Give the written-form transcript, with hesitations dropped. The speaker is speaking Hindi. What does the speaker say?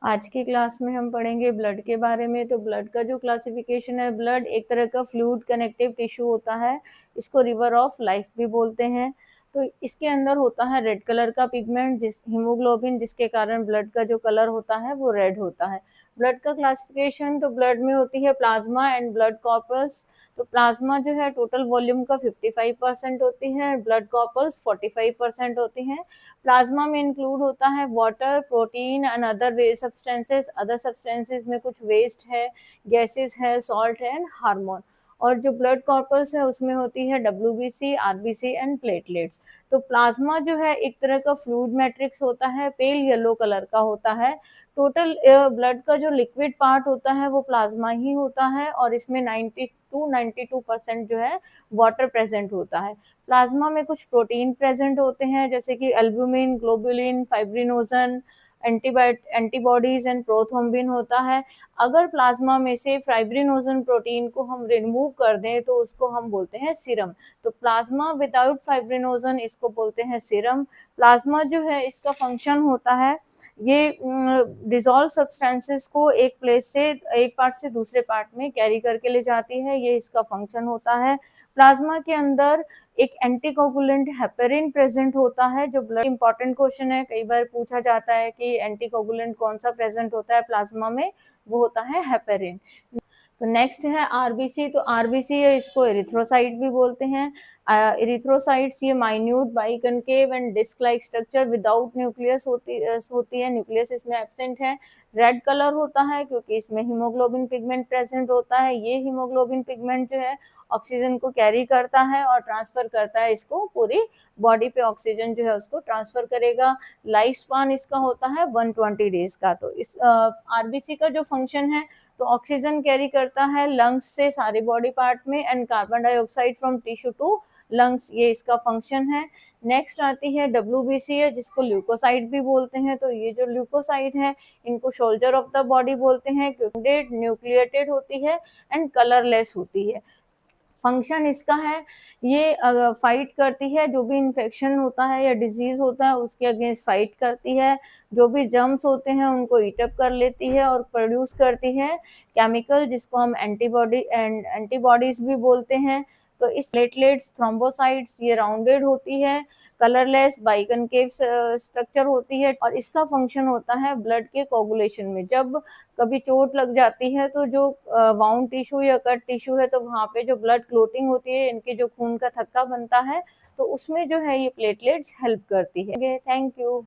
आज की क्लास में हम पढ़ेंगे ब्लड के बारे में। तो ब्लड का जो क्लासिफिकेशन है, ब्लड एक तरह का फ्लूइड कनेक्टिव टिश्यू होता है। इसको रिवर ऑफ लाइफ भी बोलते हैं। तो इसके अंदर होता है रेड कलर का पिगमेंट, हीमोग्लोबिन, जिसके कारण ब्लड का जो कलर होता है वो रेड होता है। ब्लड का क्लासिफिकेशन तो ब्लड में होती है प्लाज्मा एंड ब्लड कॉर्पस। तो प्लाज्मा जो है टोटल वॉल्यूम का 55% होती है, ब्लड कॉर्पस 45% होती हैं। प्लाज्मा में इंक्लूड होता है water, protein and other waste substances. Other substances में कुछ वेस्ट है, गैसेस है, सॉल्ट है एंड हार्मोन। और जो ब्लड कॉर्पस है उसमें होती है डब्ल्यूबीसी, आरबीसी एंड प्लेटलेट्स। तो प्लाज्मा जो है एक तरह का फ्लूइड मैट्रिक्स होता है, पेल येलो कलर का होता है। टोटल ब्लड का जो लिक्विड पार्ट होता है वो प्लाज्मा ही होता है, और इसमें 92% जो है वाटर प्रेजेंट होता है। प्लाज्मा में कुछ प्रोटीन प्रेजेंट होते हैं, जैसे कि albumin, globulin, fibrinogen, antibodies and prothrombin होता है। अगर प्लाज्मा में से फाइब्रिनोजन प्रोटीन को हम रिमूव कर दें तो उसको हम बोलते हैं सीरम। तो प्लाज्मा विदाउट फाइब्रिनोजन, इसको बोलते हैं सीरम। प्लाज्मा जो है इसका फंक्शन होता है, ये डिसॉल्व सब्सटेंसेस को एक प्लेस से, एक पार्ट से दूसरे पार्ट में कैरी करके ले जाती है, ये इसका फंक्शन होता है। प्लाज्मा के अंदर एक एंटीकोगुलेंट हेपेरिन प्रेजेंट होता है, जो ब्लड इंपॉर्टेंट क्वेश्चन है, कई बार पूछा जाता है कि एंटीकोगुलेंट कौन सा प्रेजेंट होता है प्लाज्मा में, वो होता है हेपेरिन। तो नेक्स्ट है आरबीसी। तो आरबीसी है, इसको एरिथ्रोसाइट भी बोलते हैं। एरिथ्रोसाइट्स ये minute biconcave and disc like structure without nucleus होती है, न्यूक्लियस इसमें एब्सेंट है। रेड कलर होता है क्योंकि इसमें हीमोग्लोबिन पिगमेंट प्रेजेंट होता है। ये हीमोग्लोबिन पिगमेंट जो है ऑक्सीजन को कैरी करता है और ट्रांसफर करता है, इसको पूरी बॉडी पे ऑक्सीजन जो है उसको ट्रांसफर करेगा। लाइफ स्पान इसका होता है 120 डेज का। तो इस आरबीसी का जो फंक्शन है, तो ऑक्सीजन कैरी करता है लंग्स से सारे बॉडी पार्ट में, and carbon dioxide from tissue to lungs, ये इसका फंक्शन है। नेक्स्ट आती है डब्ल्यूबीसी है, जिसको ल्यूकोसाइट भी बोलते हैं। तो ये जो ल्यूकोसाइट है, इनको सोल्जर ऑफ द बॉडी बोलते हैं क्योंकि न्यूक्लिएटेड होती है एंड कलरलेस होती है। फंक्शन इसका है, ये फाइट करती है, जो भी इन्फेक्शन होता है या डिजीज होता है उसके अगेंस्ट फाइट करती है। जो भी जर्म्स होते हैं उनको ईटअप कर लेती है और प्रोड्यूस करती है केमिकल, जिसको हम एंटीबॉडीज भी बोलते हैं। तो इस प्लेटलेट्स, थ्रोम्बोसाइट्स, ये राउंडेड होती है, कलरलेस बाइकनकेव स्ट्रक्चर होती है, और इसका फंक्शन होता है ब्लड के कोगुलेशन में। जब कभी चोट लग जाती है तो जो वाउंड टिश्यू या कट टिश्यू है, तो वहाँ पे जो ब्लड क्लोटिंग होती है, इनके जो खून का थक्का बनता है, तो उसमें जो है ये प्लेटलेट्स हेल्प करती है। Thank you.